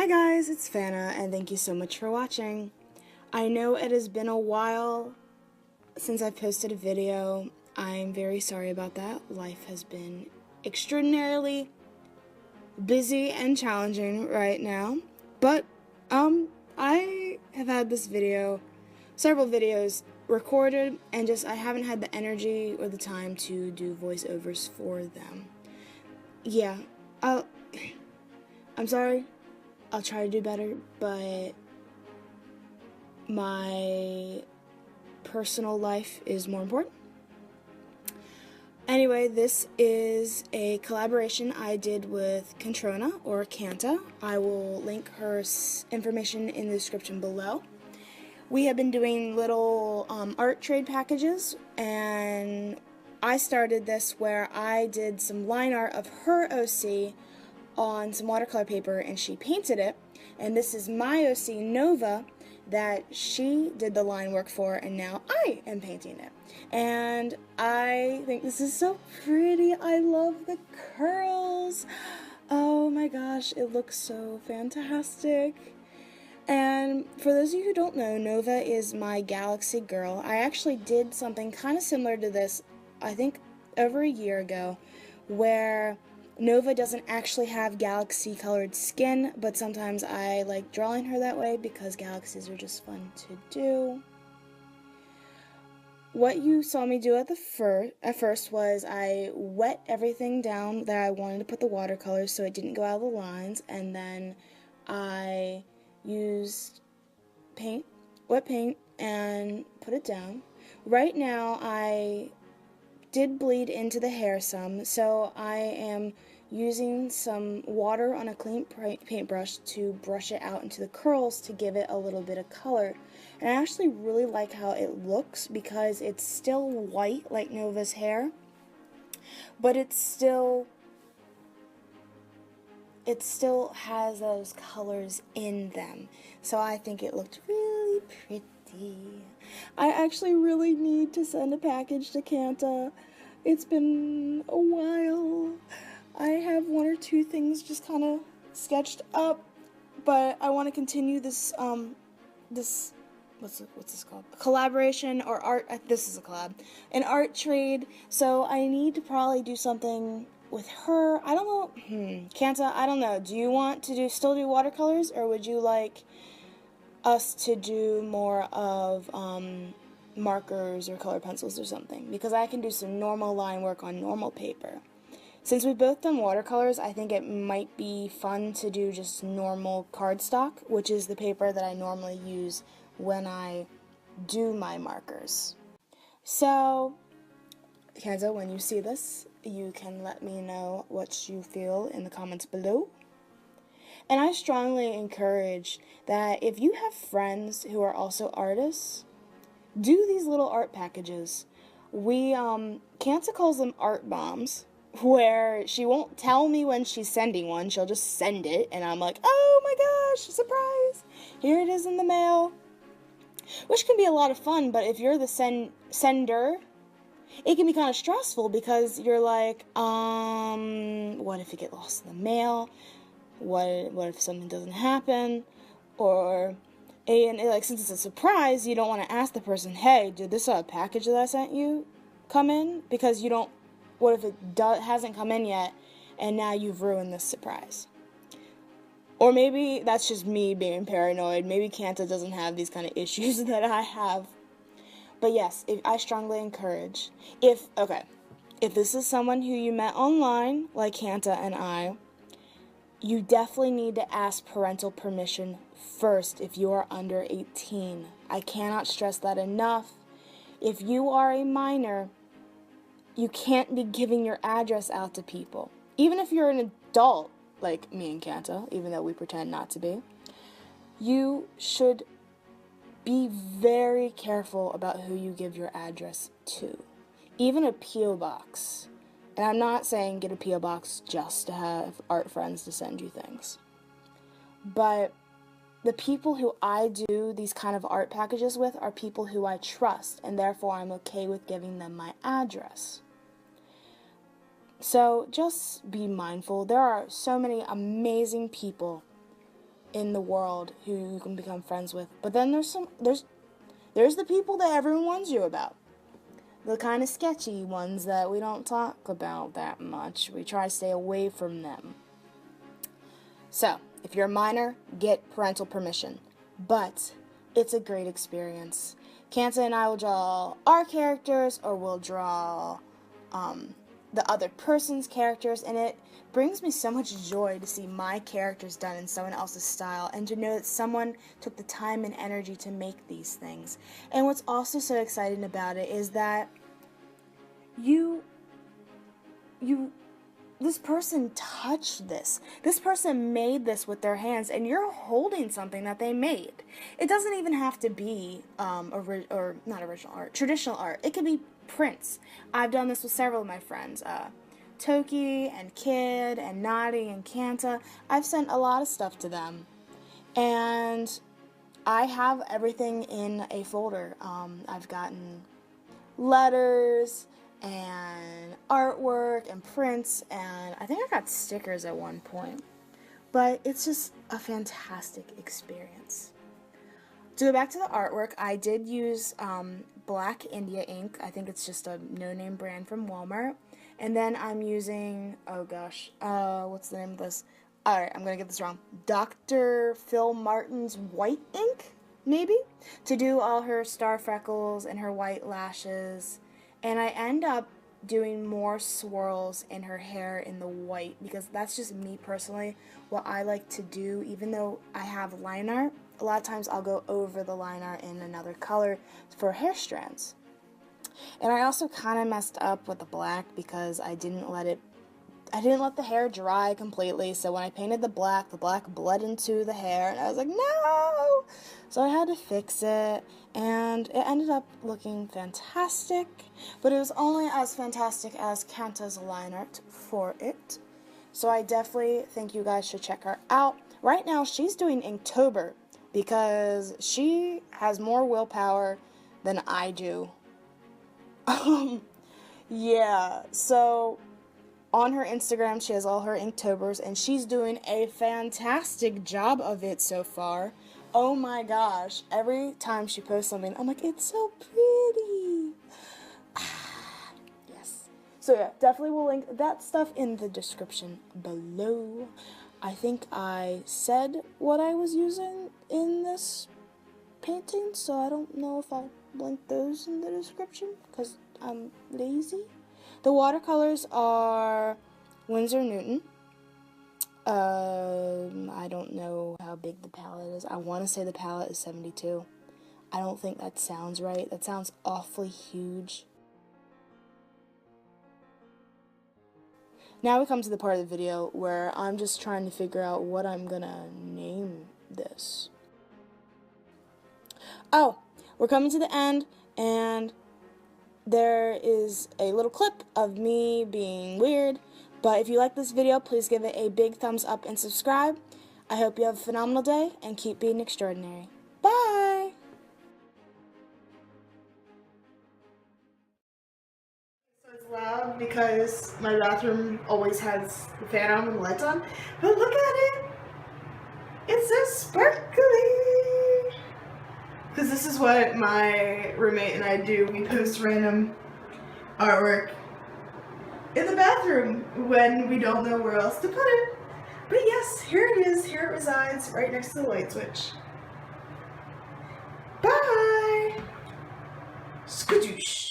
Hi guys, it's Fana, and thank you so much for watching. I know it has been a while since I posted a video. I'm very sorry about that. Life has been extraordinarily busy and challenging right now. But, I have had this video, several videos recorded, and I haven't had the energy or the time to do voiceovers for them. Yeah, I'm sorry. I'll try to do better, but my personal life is more important. Anyway, this is a collaboration I did with Canta. I will link her information in the description below. We have been doing little art trade packages, and I started this where I did some line art of her OC on some watercolor paper, and she painted it. And this is my OC Nova that she did the line work for, and now I am painting it. And I think this is so pretty. I love the curls. Oh my gosh, it looks so fantastic. And for those of you who don't know, Nova is my galaxy girl. I actually did something kind of similar to this, I think over a year ago, where Nova doesn't actually have galaxy-colored skin, but sometimes I like drawing her that way because galaxies are just fun to do. What you saw me do at first was I wet everything down that I wanted to put the watercolors so it didn't go out of the lines, and then I used wet paint, and put it down. Right now I did bleed into the hair some, so I am using some water on a clean paintbrush to brush it out into the curls to give it a little bit of color. And I actually really like how it looks because it's still white like Nova's hair, but it still has those colors in them. So I think it looked really pretty. I actually really need to send a package to Canta. It's been a while. I have one or two things just kind of sketched up, but I want to continue this, what's this called? A collaboration or art, this is a collab, an art trade, so I need to probably do something with her. I don't know, Canta, I don't know, do you want to still do watercolors, or would you like us to do more of, markers or color pencils or something? Because I can do some normal line work on normal paper. Since we've both done watercolors, I think it might be fun to do just normal cardstock, which is the paper that I normally use when I do my markers. So, Canta, when you see this, you can let me know what you feel in the comments below. And I strongly encourage that if you have friends who are also artists, do these little art packages. Canta calls them art bombs, where she won't tell me when she's sending one, she'll just send it, and I'm like, oh my gosh, surprise! Here it is in the mail. Which can be a lot of fun, but if you're the sender, it can be kind of stressful because you're like, what if it gets lost in the mail? What if something doesn't happen? And since it's a surprise, you don't want to ask the person, hey, did this package that I sent you come in? Because you don't, what if it hasn't come in yet, and now you've ruined this surprise? Or maybe that's just me being paranoid. Maybe Canta doesn't have these kind of issues that I have. But yes, I strongly encourage, if this is someone who you met online, like Canta and I, you definitely need to ask parental permission first if you are under 18. I cannot stress that enough. If you are a minor, you can't be giving your address out to people. Even if you're an adult, like me and Canta, even though we pretend not to be, you should be very careful about who you give your address to. Even a P.O. box. And I'm not saying get a P.O. box just to have art friends to send you things. But the people who I do these kind of art packages with are people who I trust, and therefore I'm okay with giving them my address. So just be mindful. There are so many amazing people in the world who you can become friends with. But then there's the people that everyone warns you about. The kind of sketchy ones that we don't talk about that much. We try to stay away from them. So, if you're a minor, get parental permission. But it's a great experience. Canta and I will draw our characters, or we'll draw the other person's characters, and it brings me so much joy to see my characters done in someone else's style, and to know that someone took the time and energy to make these things. And what's also so exciting about it is that this person touched this. This person made this with their hands, and you're holding something that they made. It doesn't even have to be not original art, traditional art. It could be prints. I've done this with several of my friends, Toki and Kid and Nadi and Canta. I've sent a lot of stuff to them, and I have everything in a folder. I've gotten letters and artwork and prints, and I think I got stickers at one point. But it's just a fantastic experience. To go back to the artwork, I did use Black India ink. I think it's just a no-name brand from Walmart. And then I'm using, oh gosh, what's the name of this? Alright, I'm gonna get this wrong. Dr. Phil Martin's white ink, maybe? To do all her star freckles and her white lashes. And I end up doing more swirls in her hair in the white, because that's just me personally, what I like to do. Even though I have line art, a lot of times I'll go over the line art in another color for hair strands. And I also kind of messed up with the black because I didn't let the hair dry completely. So when I painted the black bled into the hair, and I was like, no! So I had to fix it, and it ended up looking fantastic, but it was only as fantastic as Canta's line art for it. So I definitely think you guys should check her out. Right now, she's doing Inktober, because she has more willpower than I do. Yeah, so on her Instagram, she has all her Inktobers, and she's doing a fantastic job of it so far. Oh my gosh, every time she posts something, I'm like, it's so pretty. Yes. So yeah, definitely will link that stuff in the description below. I think I said what I was using in this painting, so I don't know if I'll link those in the description, because I'm lazy. The watercolors are Winsor Newton. I don't know how big the palette is. I want to say the palette is 72. I don't think that sounds right. That sounds awfully huge. Now we come to the part of the video where I'm just trying to figure out what I'm gonna name this. Oh, we're coming to the end, and there is a little clip of me being weird. But if you like this video, please give it a big thumbs up and subscribe. I hope you have a phenomenal day and keep being extraordinary. Bye! So it's loud because my bathroom always has the fan on and the lights on. But look at it! It's so sparkly! Because this is what my roommate and I do. We post random artwork in the bathroom when we don't know where else to put it. But yes, here it is. Here it resides, right next to the light switch. Bye! Skadoosh!